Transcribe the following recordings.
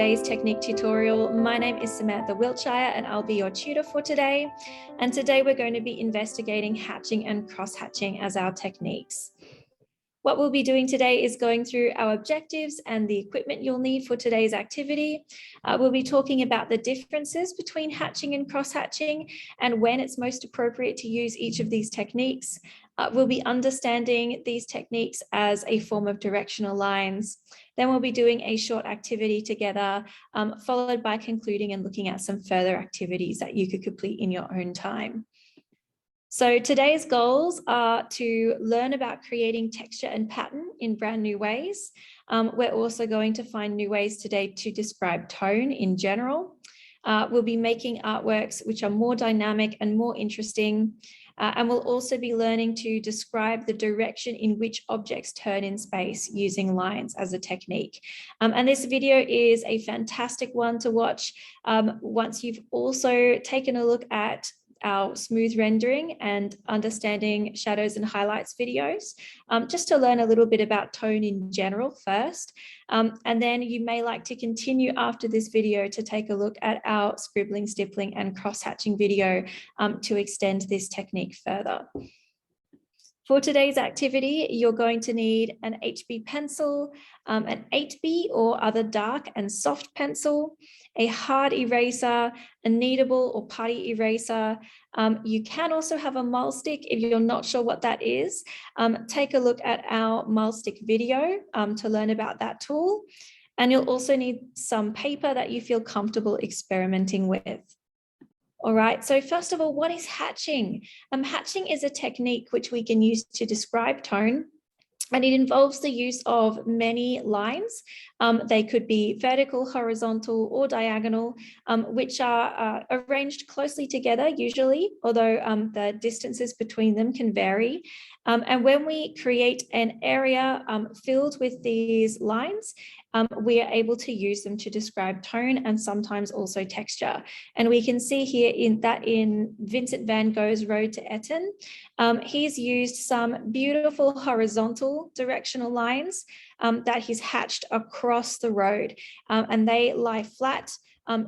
today's technique tutorial. My name is Samantha Wiltshire and I'll be your tutor for today. And today we're going to be investigating hatching and cross-hatching as our techniques. What we'll be doing today is going through our objectives and the equipment you'll need for today's activity. We'll be talking about the differences between hatching and cross-hatching and when it's most appropriate to use each of these techniques. We'll be understanding these techniques as a form of directional lines. Then we'll be doing a short activity together, followed by concluding and looking at some further activities that you could complete in your own time. So today's goals are to learn about creating texture and pattern in brand new ways. We're also going to find new ways today to describe tone in general. We'll be making artworks which are more dynamic and more interesting. And we'll also be learning to describe the direction in which objects turn in space using lines as a technique. And this video is a fantastic one to watch once you've also taken a look at our smooth rendering and understanding shadows and highlights videos, just to learn a little bit about tone in general first. And then you may like to continue after this video to take a look at our scribbling, stippling and cross-hatching video to extend this technique further. For today's activity, you're going to need an HB pencil, an 8B or other dark and soft pencil, a hard eraser, a kneadable or putty eraser. You can also have a mole stick if you're not sure what that is. Take a look at our mole stick video to learn about that tool. And you'll also need some paper that you feel comfortable experimenting with. All right, so first of all, what is hatching? Hatching is a technique which we can use to describe tone, and it involves the use of many lines. They could be vertical, horizontal, or diagonal, which are arranged closely together usually, although the distances between them can vary. And when we create an area filled with these lines, we are able to use them to describe tone and sometimes also texture. And we can see here in Vincent van Gogh's Road to Etten, he's used some beautiful horizontal directional lines that he's hatched across the road. And they lie flat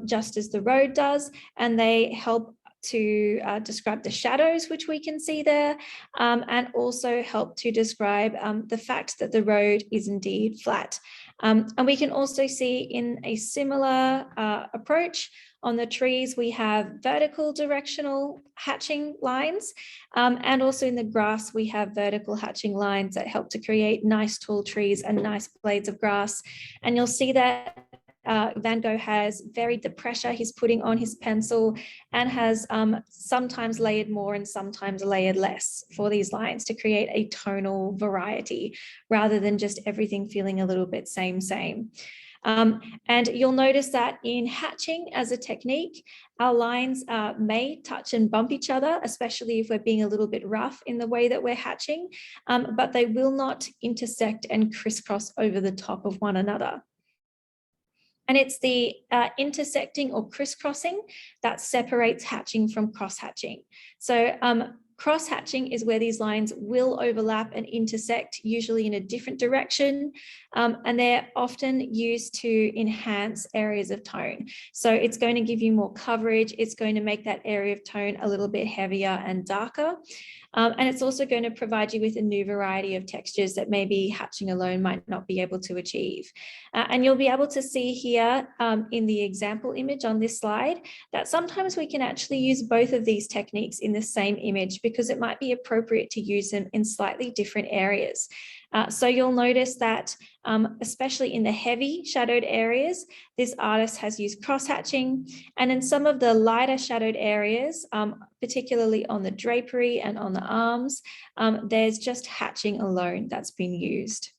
just as the road does, and they help to describe the shadows, which we can see there, and also help to describe the fact that the road is indeed flat. And we can also see in a similar approach on the trees, we have vertical directional hatching lines, and also in the grass, we have vertical hatching lines that help to create nice tall trees and nice blades of grass. And you'll see that Van Gogh has varied the pressure he's putting on his pencil and has sometimes layered more and sometimes layered less for these lines to create a tonal variety rather than just everything feeling a little bit same. And you'll notice that in hatching as a technique, our lines may touch and bump each other, especially if we're being a little bit rough in the way that we're hatching, but they will not intersect and crisscross over the top of one another. And it's the intersecting or crisscrossing that separates hatching from cross-hatching. So cross-hatching is where these lines will overlap and intersect, usually in a different direction, and they're often used to enhance areas of tone. So it's going to give you more coverage, it's going to make that area of tone a little bit heavier and darker. And it's also going to provide you with a new variety of textures that maybe hatching alone might not be able to achieve. And you'll be able to see here in the example image on this slide that sometimes we can actually use both of these techniques in the same image because it might be appropriate to use them in slightly different areas. So you'll notice that especially in the heavy shadowed areas, this artist has used cross-hatching, and in some of the lighter shadowed areas, particularly on the drapery and on the arms, there's just hatching alone that's been used.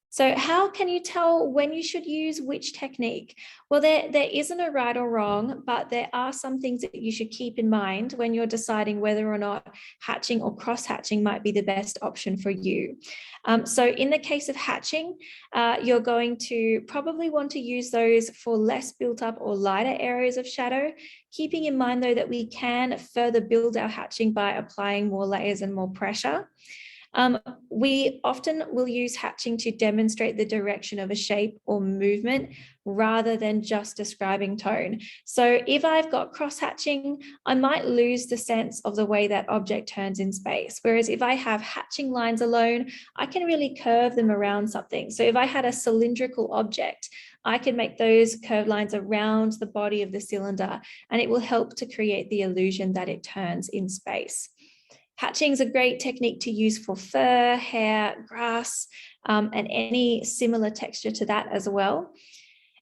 So how can you tell when you should use which technique? Well, there isn't a right or wrong, but there are some things that you should keep in mind when you're deciding whether or not hatching or cross-hatching might be the best option for you. So in the case of hatching, you're going to probably want to use those for less built up or lighter areas of shadow, keeping in mind though that we can further build our hatching by applying more layers and more pressure. We often will use hatching to demonstrate the direction of a shape or movement rather than just describing tone. So if I've got cross-hatching, I might lose the sense of the way that object turns in space. Whereas if I have hatching lines alone, I can really curve them around something. So if I had a cylindrical object, I can make those curved lines around the body of the cylinder, and it will help to create the illusion that it turns in space. Hatching is a great technique to use for fur, hair, grass, and any similar texture to that as well.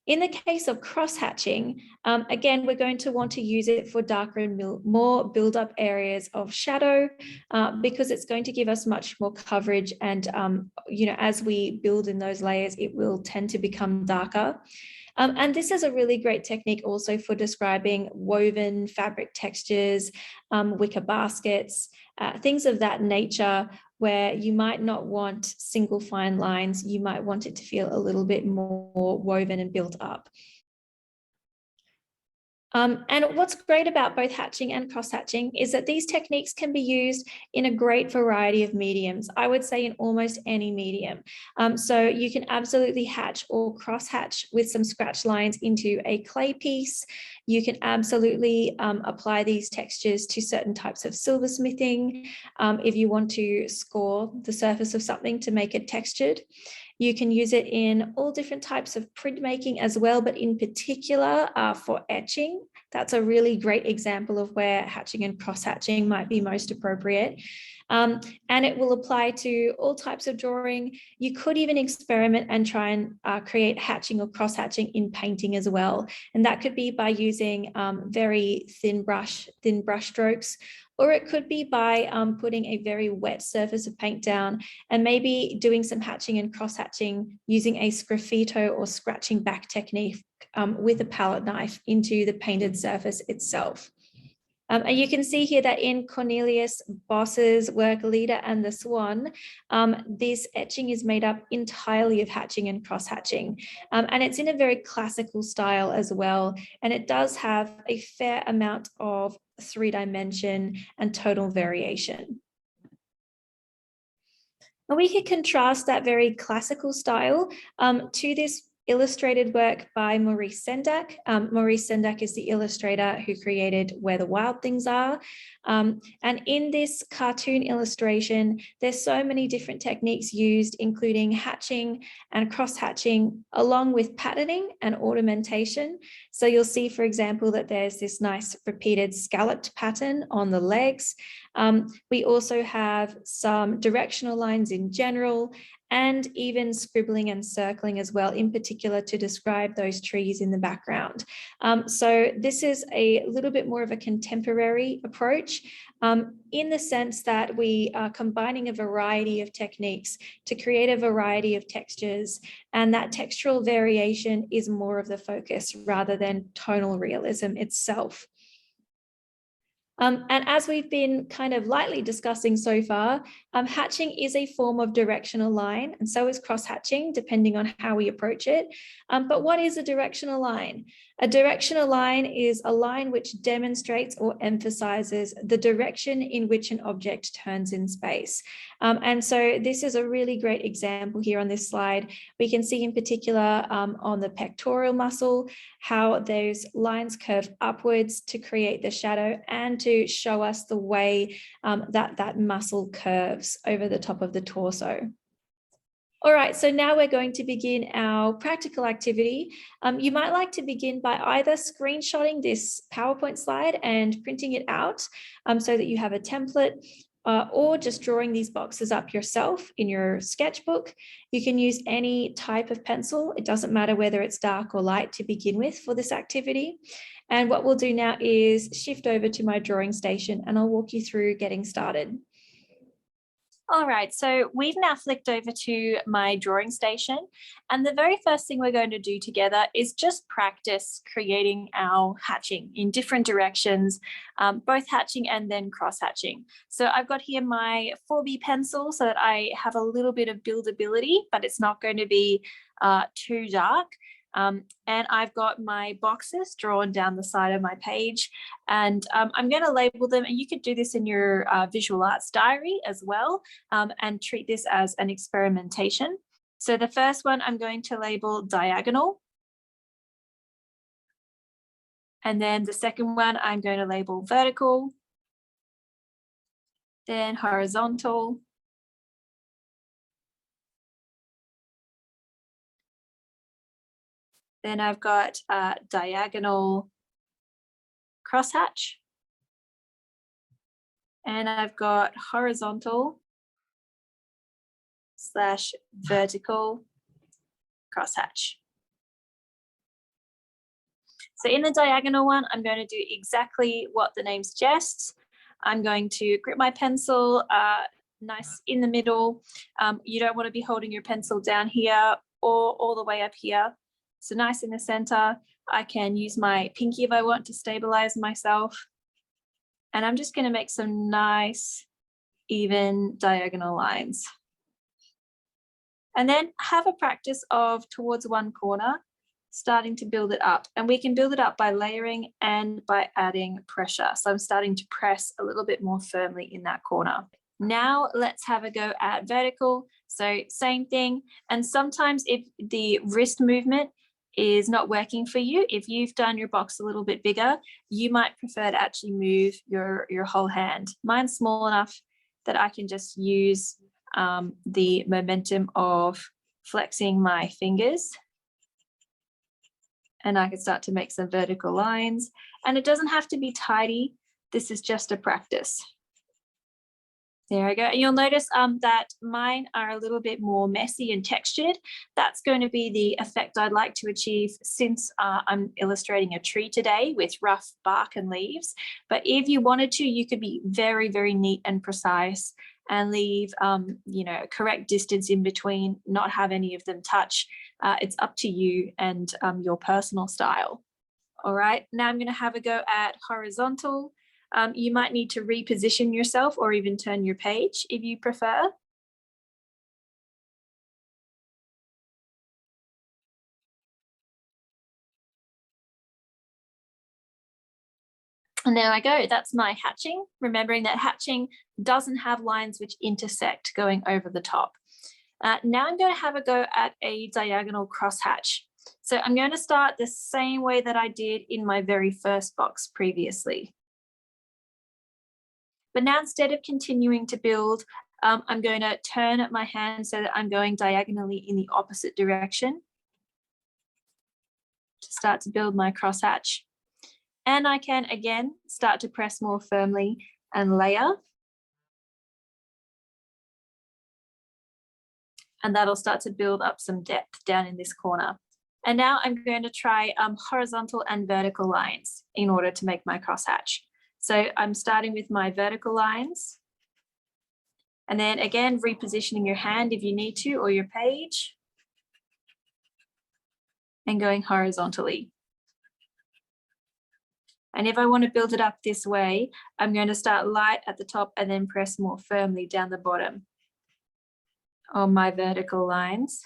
In the case of cross-hatching, again, we're going to want to use it for darker and more build-up areas of shadow because it's going to give us much more coverage. And, as we build in those layers, it will tend to become darker. And this is a really great technique also for describing woven fabric textures, wicker baskets, things of that nature, where you might not want single fine lines. You might want it to feel a little bit more woven and built up. And what's great about both hatching and cross-hatching is that these techniques can be used in a great variety of mediums. I would say in almost any medium. So you can absolutely hatch or cross-hatch with some scratch lines into a clay piece. You can absolutely apply these textures to certain types of silversmithing if you want to score the surface of something to make it textured. You can use it in all different types of printmaking as well, but in particular for etching. That's a really great example of where hatching and cross-hatching might be most appropriate. And it will apply to all types of drawing. You could even experiment and try and create hatching or cross-hatching in painting as well. And that could be by using very thin brush strokes, or it could be by putting a very wet surface of paint down and maybe doing some hatching and cross-hatching using a sgraffito or scratching back technique with a palette knife into the painted surface itself. And you can see here that in Cornelius Boss's work, Leader and the Swan, this etching is made up entirely of hatching and cross-hatching. And it's in a very classical style as well. And it does have a fair amount of three-dimension and tonal variation. And we can contrast that very classical style to this illustrated work by Maurice Sendak. Maurice Sendak is the illustrator who created Where the Wild Things Are. And in this cartoon illustration, there's so many different techniques used, including hatching and cross-hatching, along with patterning and ornamentation. So you'll see, for example, that there's this nice repeated scalloped pattern on the legs. We also have some directional lines in general, and even scribbling and circling as well, in particular to describe those trees in the background. So this is a little bit more of a contemporary approach in the sense that we are combining a variety of techniques to create a variety of textures, and that textural variation is more of the focus rather than tonal realism itself. And as we've been kind of lightly discussing so far, hatching is a form of directional line, and so is cross-hatching, depending on how we approach it. But what is a directional line? A directional line is a line which demonstrates or emphasizes the direction in which an object turns in space. And so this is a really great example here on this slide. We can see in particular on the pectoral muscle, how those lines curve upwards to create the shadow and to show us the way that muscle curves over the top of the torso. All right, so now we're going to begin our practical activity. You might like to begin by either screenshotting this PowerPoint slide and printing it out so that you have a template, or just drawing these boxes up yourself in your sketchbook. You can use any type of pencil. It doesn't matter whether it's dark or light to begin with for this activity. And what we'll do now is shift over to my drawing station and I'll walk you through getting started. All right, so we've now flicked over to my drawing station, and the very first thing we're going to do together is just practice creating our hatching in different directions, both hatching and then cross-hatching. So I've got here my 4B pencil so that I have a little bit of buildability, but it's not going to be too dark. And I've got my boxes drawn down the side of my page, and I'm going to label them, and you could do this in your visual arts diary as well, and treat this as an experimentation. So the first one I'm going to label diagonal. And then the second one I'm going to label vertical, then horizontal, then I've got diagonal crosshatch, and I've got horizontal / vertical crosshatch. So in the diagonal one, I'm going to do exactly what the name suggests. I'm going to grip my pencil nice in the middle. You don't want to be holding your pencil down here or all the way up here. So nice in the center. I can use my pinky if I want to stabilize myself. And I'm just going to make some nice, even diagonal lines. And then have a practice of towards one corner, starting to build it up. And we can build it up by layering and by adding pressure. So I'm starting to press a little bit more firmly in that corner. Now let's have a go at vertical. So same thing. And sometimes if the wrist movement is not working for you, if you've done your box a little bit bigger, you might prefer to actually move your whole hand. Mine's small enough that I can just use the momentum of flexing my fingers, and I can start to make some vertical lines. And it doesn't have to be tidy. This is just a practice. There I go. And you'll notice that mine are a little bit more messy and textured. That's going to be the effect I'd like to achieve since I'm illustrating a tree today with rough bark and leaves. But if you wanted to, you could be very, very neat and precise and leave, correct distance in between, not have any of them touch. It's up to you and your personal style. All right, now I'm going to have a go at horizontal. You might need to reposition yourself or even turn your page if you prefer. And there I go, that's my hatching, remembering that hatching doesn't have lines which intersect going over the top. Now I'm going to have a go at a diagonal crosshatch. So I'm going to start the same way that I did in my very first box previously. But now instead of continuing to build, I'm going to turn my hand so that I'm going diagonally in the opposite direction to start to build my crosshatch. And I can again start to press more firmly and layer. And that'll start to build up some depth down in this corner. And now I'm going to try horizontal and vertical lines in order to make my crosshatch. So I'm starting with my vertical lines. And then again, repositioning your hand if you need to, or your page. And going horizontally. And if I want to build it up this way, I'm going to start light at the top and then press more firmly down the bottom on my vertical lines.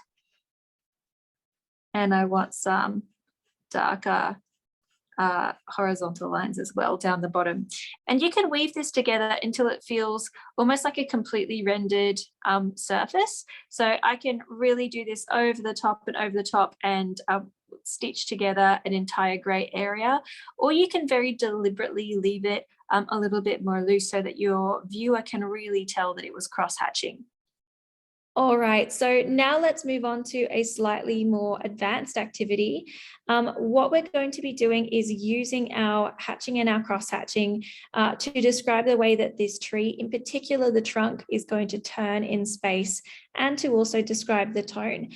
And I want some darker horizontal lines as well down the bottom. And you can weave this together until it feels almost like a completely rendered surface. So I can really do this over the top and over the top and stitch together an entire grey area, or you can very deliberately leave it a little bit more loose so that your viewer can really tell that it was cross-hatching. All right, so now let's move on to a slightly more advanced activity. What we're going to be doing is using our hatching and our cross-hatching to describe the way that this tree, in particular the trunk, is going to turn in space, and to also describe the tone.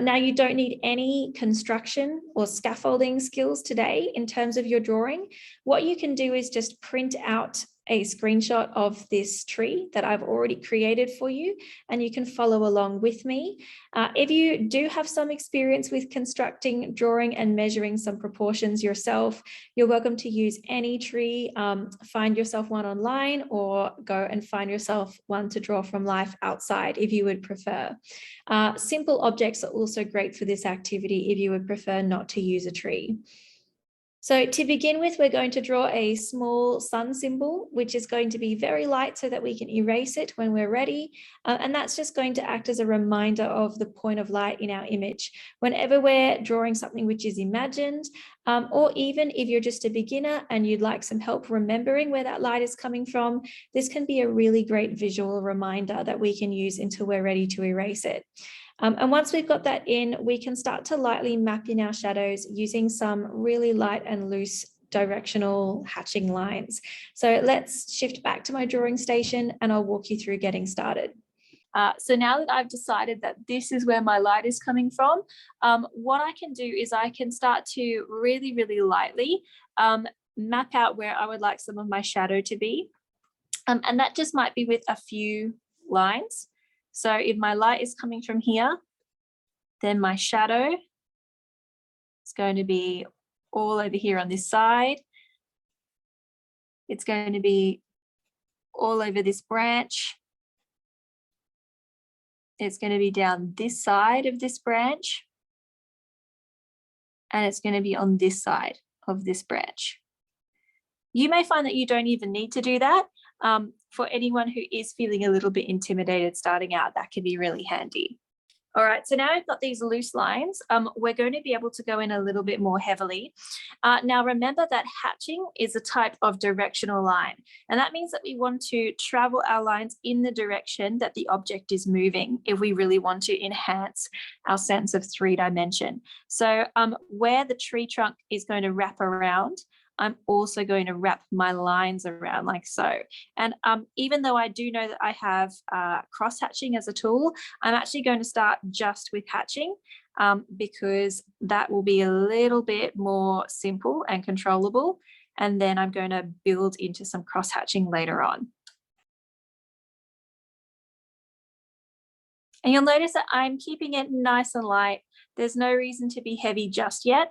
Now, you don't need any construction or scaffolding skills today in terms of your drawing. What you can do is just print out a screenshot of this tree that I've already created for you, and you can follow along with me. If you do have some experience with constructing, drawing and measuring some proportions yourself, you're welcome to use any tree. Find yourself one online or go and find yourself one to draw from life outside if you would prefer prefer. Simple objects are also great for this activity if you would prefer not to use a tree. So to begin with, we're going to draw a small sun symbol, which is going to be very light so that we can erase it when we're ready. And that's just going to act as a reminder of the point of light in our image. Whenever we're drawing something which is imagined, or even if you're just a beginner and you'd like some help remembering where that light is coming from, this can be a really great visual reminder that we can use until we're ready to erase it. And once we've got that in, we can start to lightly map in our shadows using some really light and loose directional hatching lines. So let's shift back to my drawing station and I'll walk you through getting started. So now that I've decided that this is where my light is coming from, what I can do is I can start to really, really lightly map out where I would like some of my shadow to be. And that just might be with a few lines. So if my light is coming from here, then my shadow is going to be all over here on this side. It's going to be all over this branch. It's going to be down this side of this branch. And it's going to be on this side of this branch. You may find that you don't even need to do that. For anyone who is feeling a little bit intimidated starting out, that can be really handy. All right, so now I've got these loose lines. We're going to be able to go in a little bit more heavily. Now remember that hatching is a type of directional line, and that means that we want to travel our lines in the direction that the object is moving if we really want to enhance our sense of 3-dimension. So where the tree trunk is going to wrap around, I'm also going to wrap my lines around like so. And even though I do know that I have cross hatching as a tool, I'm actually going to start just with hatching because that will be a little bit more simple and controllable. And then I'm going to build into some cross hatching later on. And you'll notice that I'm keeping it nice and light. There's no reason to be heavy just yet.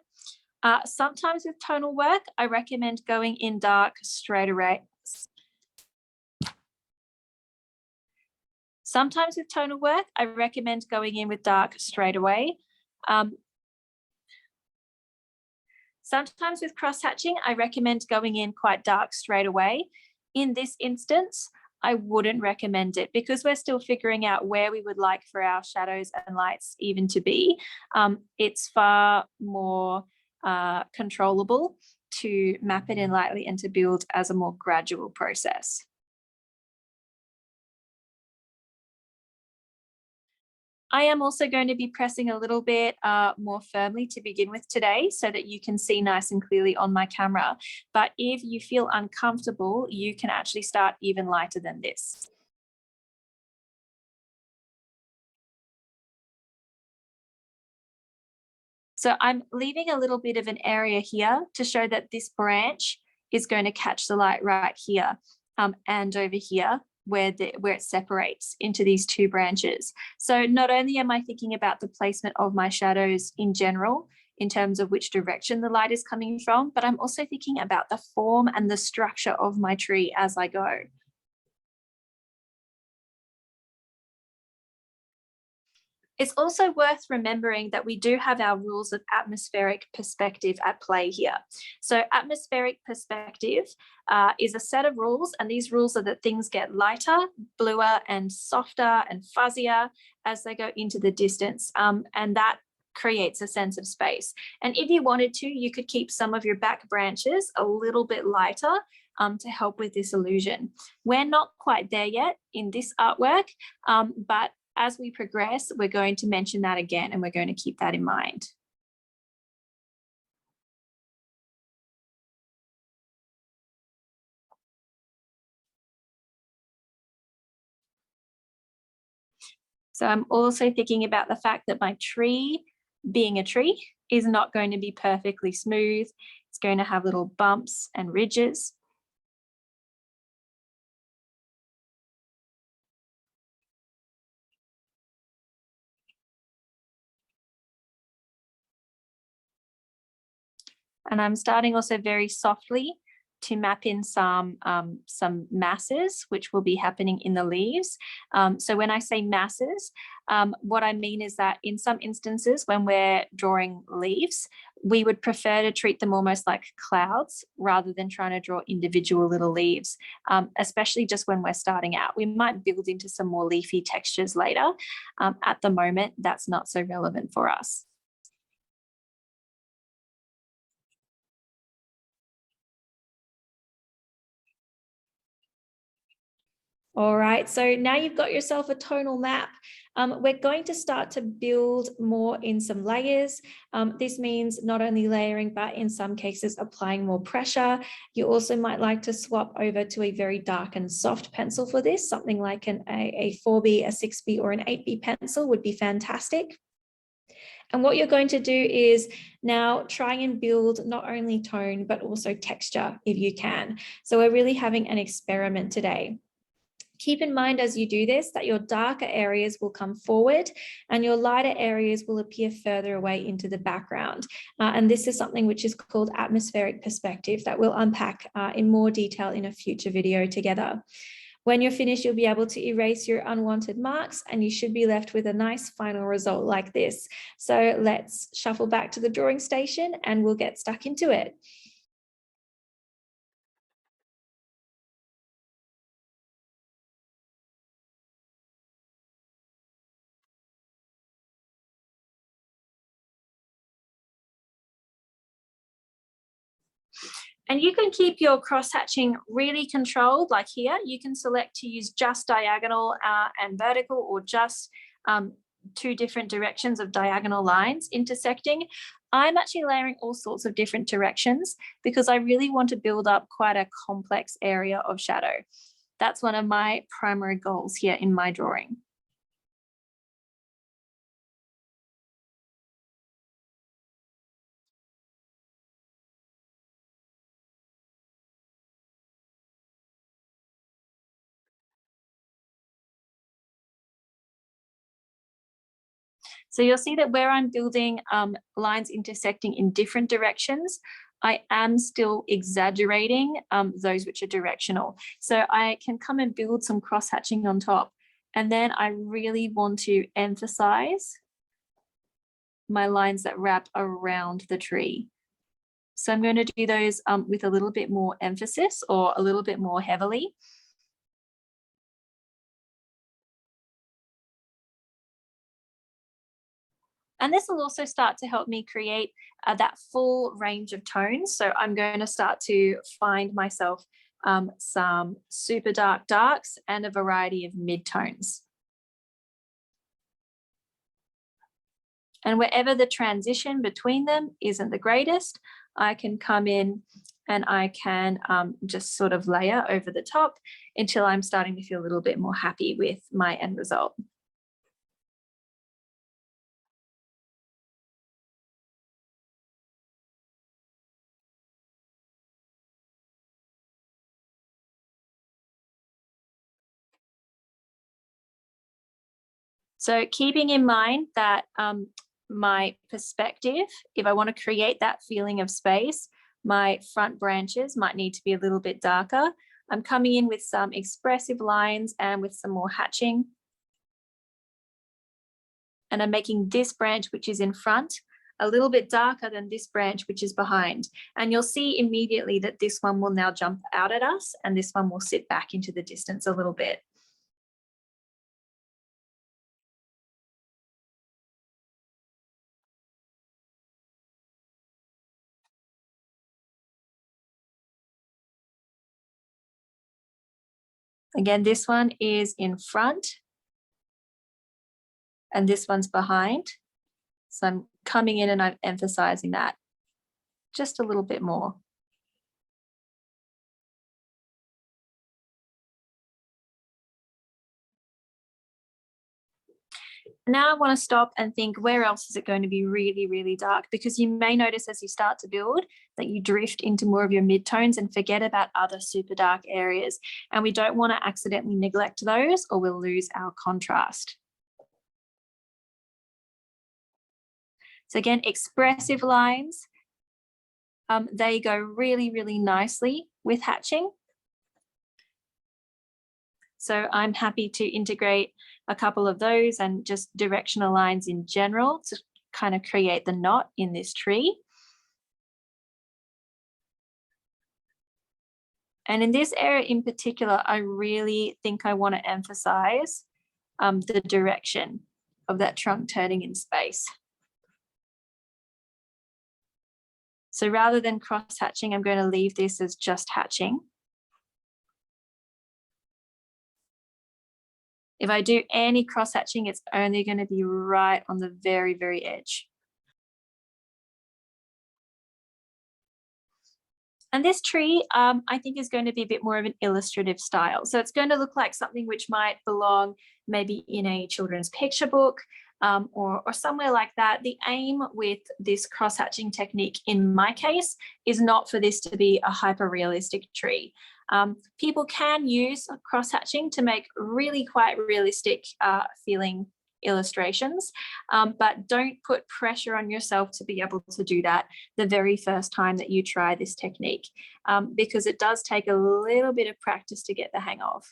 Sometimes with tonal work, I recommend going in dark straight away. Sometimes with tonal work, I recommend going in with dark straight away. Sometimes with cross-hatching, I recommend going in quite dark straight away. In this instance, I wouldn't recommend it because we're still figuring out where we would like for our shadows and lights even to be. It's far more controllable to map it in lightly and to build as a more gradual process. I am also going to be pressing a little bit more firmly to begin with today so that you can see nice and clearly on my camera. But if you feel uncomfortable, you can actually start even lighter than this. So I'm leaving a little bit of an area here to show that this branch is going to catch the light right here and over here where it separates into these two branches. So not only am I thinking about the placement of my shadows in general, in terms of which direction the light is coming from, but I'm also thinking about the form and the structure of my tree as I go. It's also worth remembering that we do have our rules of atmospheric perspective at play here. So atmospheric perspective is a set of rules, and these rules are that things get lighter, bluer, and softer and fuzzier as they go into the distance, and that creates a sense of space. And if you wanted to, you could keep some of your back branches a little bit lighter to help with this illusion. We're not quite there yet in this artwork, but as we progress, we're going to mention that again, and we're going to keep that in mind. So I'm also thinking about the fact that my tree, being a tree, is not going to be perfectly smooth. It's going to have little bumps and ridges. And I'm starting also very softly to map in some masses, which will be happening in the leaves. So when I say masses, what I mean is that in some instances, when we're drawing leaves, we would prefer to treat them almost like clouds rather than trying to draw individual little leaves, especially just when we're starting out. We might build into some more leafy textures later. At the moment, that's not so relevant for us. All right, so now you've got yourself a tonal map. We're going to start to build more in some layers. This means not only layering, but in some cases applying more pressure. You also might like to swap over to a very dark and soft pencil for this. Something like a 4B, a 6B, or an 8B pencil would be fantastic. And what you're going to do is now try and build not only tone, but also texture if you can. So we're really having an experiment today. Keep in mind as you do this that your darker areas will come forward and your lighter areas will appear further away into the background. And this is something which is called atmospheric perspective that we'll unpack in more detail in a future video together. When you're finished, you'll be able to erase your unwanted marks and you should be left with a nice final result like this. So let's shuffle back to the drawing station and we'll get stuck into it. And you can keep your cross-hatching really controlled, like here. You can select to use just diagonal and vertical, or just two different directions of diagonal lines intersecting. I'm actually layering all sorts of different directions because I really want to build up quite a complex area of shadow. That's one of my primary goals here in my drawing. So you'll see that where I'm building lines intersecting in different directions, I am still exaggerating those which are directional. So I can come and build some cross-hatching on top. And then I really want to emphasize my lines that wrap around the tree. So I'm going to do those with a little bit more emphasis or a little bit more heavily. And this will also start to help me create that full range of tones. So I'm going to start to find myself some super dark darks and a variety of mid-tones. And wherever the transition between them isn't the greatest, I can come in and I can just sort of layer over the top until I'm starting to feel a little bit more happy with my end result. So keeping in mind that my perspective, if I want to create that feeling of space, my front branches might need to be a little bit darker. I'm coming in with some expressive lines and with some more hatching. And I'm making this branch, which is in front, a little bit darker than this branch, which is behind. And you'll see immediately that this one will now jump out at us and this one will sit back into the distance a little bit. Again, this one is in front and this one's behind. So I'm coming in and I'm emphasizing that just a little bit more. Now I want to stop and think, where else is it going to be really, really dark? Because you may notice as you start to build that you drift into more of your midtones and forget about other super dark areas. And we don't want to accidentally neglect those or we'll lose our contrast. So again, expressive lines They go really, really nicely with hatching. So I'm happy to integrate a couple of those and just directional lines in general to kind of create the knot in this tree. And in this area in particular, I really think I want to emphasize the direction of that trunk turning in space. So rather than cross hatching, I'm going to leave this as just hatching. If I do any cross hatching, it's only going to be right on the very, very edge. And this tree, I think, is going to be a bit more of an illustrative style. So it's going to look like something which might belong maybe in a children's picture book or somewhere like that. The aim with this cross-hatching technique, in my case, is not for this to be a hyper-realistic tree. People can use cross-hatching to make really quite realistic feeling illustrations, but don't put pressure on yourself to be able to do that the very first time that you try this technique, because it does take a little bit of practice to get the hang of.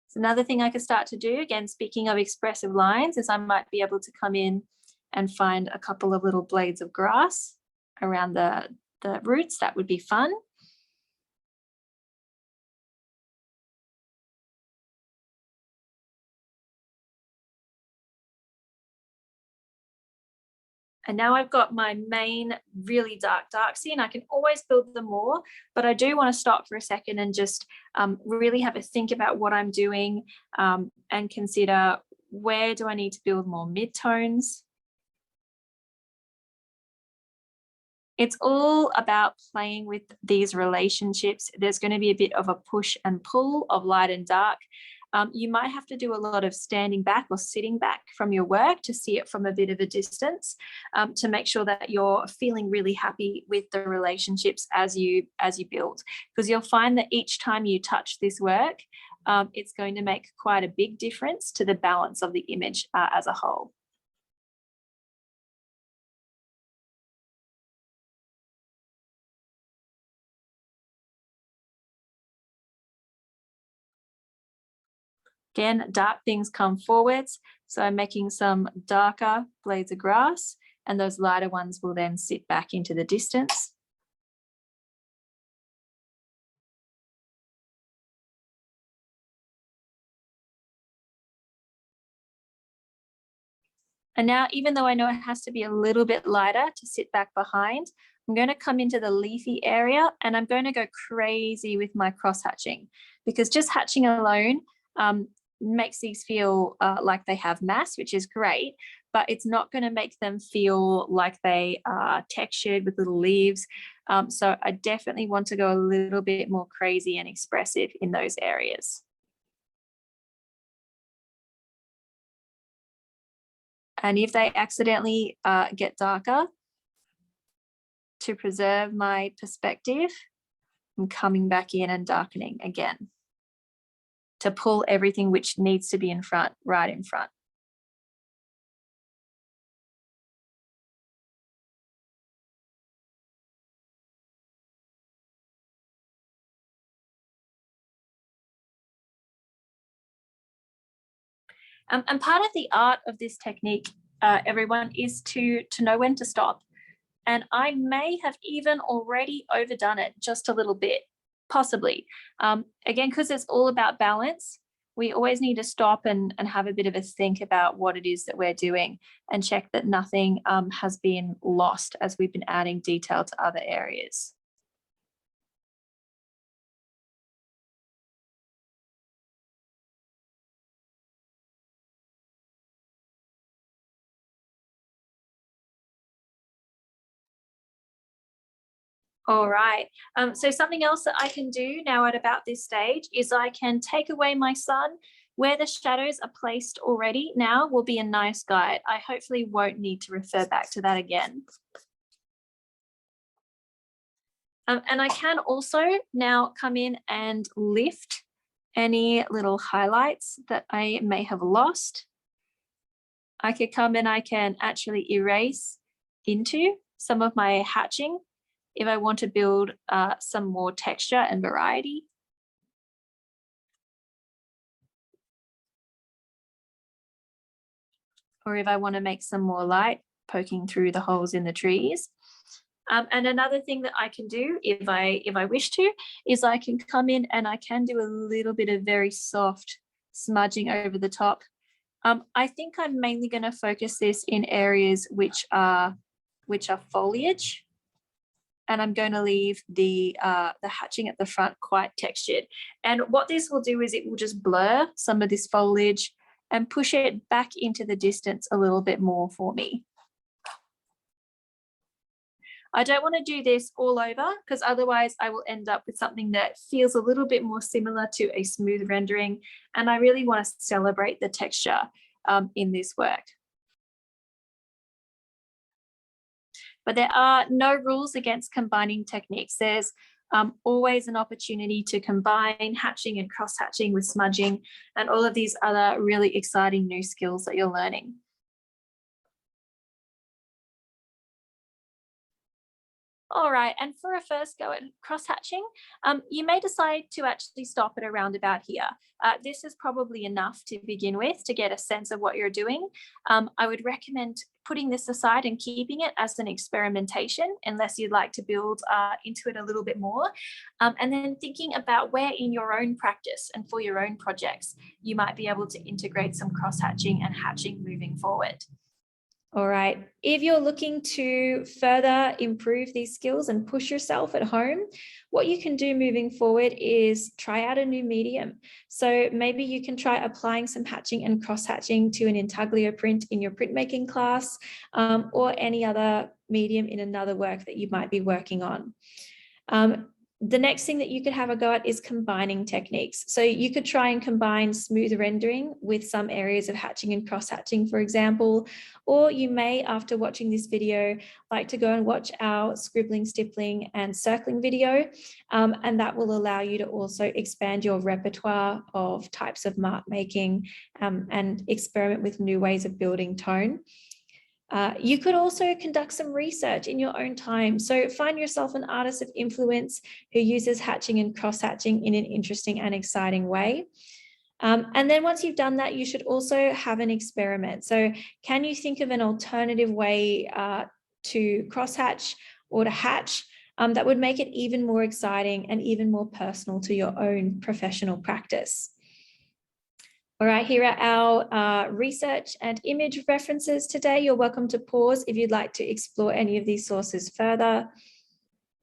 So another thing I could start to do, again, speaking of expressive lines, is I might be able to come in and find a couple of little blades of grass around the roots. That would be fun. And now I've got my main really dark scene. I can always build them more, but I do want to stop for a second and just really have a think about what I'm doing and consider, where do I need to build more midtones? It's all about playing with these relationships. There's going to be a bit of a push and pull of light and dark. You might have to do a lot of standing back or sitting back from your work to see it from a bit of a distance, to make sure that you're feeling really happy with the relationships as you build. Because you'll find that each time you touch this work, it's going to make quite a big difference to the balance of the image as a whole. Again, dark things come forwards. So I'm making some darker blades of grass, and those lighter ones will then sit back into the distance. And now, even though I know it has to be a little bit lighter to sit back behind, I'm going to come into the leafy area and I'm going to go crazy with my cross hatching, because just hatching alone makes these feel like they have mass, which is great, but it's not going to make them feel like they are textured with little leaves. So I definitely want to go a little bit more crazy and expressive in those areas. And if they accidentally get darker, to preserve my perspective, I'm coming back in and darkening again to pull everything which needs to be in front, right in front. And part of the art of this technique, everyone, is to know when to stop. And I may have even already overdone it just a little bit, possibly. Again, because it's all about balance, we always need to stop and have a bit of a think about what it is that we're doing and check that nothing has been lost as we've been adding detail to other areas. All right. So something else that I can do now at about this stage is I can take away my sun. Where the shadows are placed already now will be a nice guide. I hopefully won't need to refer back to that again. And I can also now come in and lift any little highlights that I may have lost. I could come and I can actually erase into some of my hatching if I want to build some more texture and variety. Or if I want to make some more light poking through the holes in the trees. And another thing that I can do if I wish to is I can come in and I can do a little bit of very soft smudging over the top. I think I'm mainly going to focus this in areas which are foliage, and I'm going to leave the hatching at the front quite textured. And what this will do is it will just blur some of this foliage and push it back into the distance a little bit more for me. I don't want to do this all over because otherwise I will end up with something that feels a little bit more similar to a smooth rendering. And I really want to celebrate the texture in this work. But there are no rules against combining techniques. There's always an opportunity to combine hatching and cross-hatching with smudging and all of these other really exciting new skills that you're learning. All right, and for a first go at cross-hatching, you may decide to actually stop at around about here. This is probably enough to begin with to get a sense of what you're doing. I would recommend putting this aside and keeping it as an experimentation, unless you'd like to build into it a little bit more. And then thinking about where in your own practice and for your own projects, you might be able to integrate some cross-hatching and hatching moving forward. All right, if you're looking to further improve these skills and push yourself at home, what you can do moving forward is try out a new medium. So maybe you can try applying some hatching and cross-hatching to an intaglio print in your printmaking class, or any other medium in another work that you might be working on. The next thing that you could have a go at is combining techniques. So you could try and combine smooth rendering with some areas of hatching and cross-hatching, for example, or you may, after watching this video, like to go and watch our scribbling, stippling and circling video, and that will allow you to also expand your repertoire of types of mark making and experiment with new ways of building tone. You could also conduct some research in your own time. So find yourself an artist of influence who uses hatching and cross-hatching in an interesting and exciting way. And then once you've done that, you should also have an experiment. So can you think of an alternative way to cross-hatch or to hatch that would make it even more exciting and even more personal to your own professional practice? All right, here are our research and image references today. You're welcome to pause if you'd like to explore any of these sources further.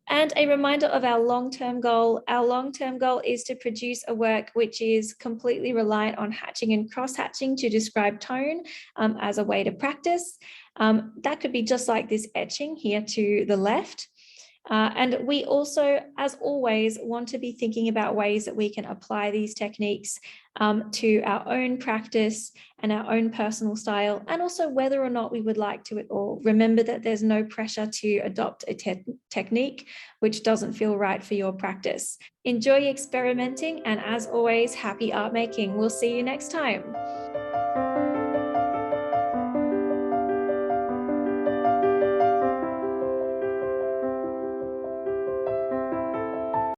And a reminder of our long-term goal. Our long-term goal is to produce a work which is completely reliant on hatching and cross-hatching to describe tone as a way to practice. That could be just like this etching here to the left. And we also, as always, want to be thinking about ways that we can apply these techniques to our own practice and our own personal style, and also whether or not we would like to at all. Remember that there's no pressure to adopt a technique which doesn't feel right for your practice. Enjoy experimenting, and as always, happy art making. We'll see you next time.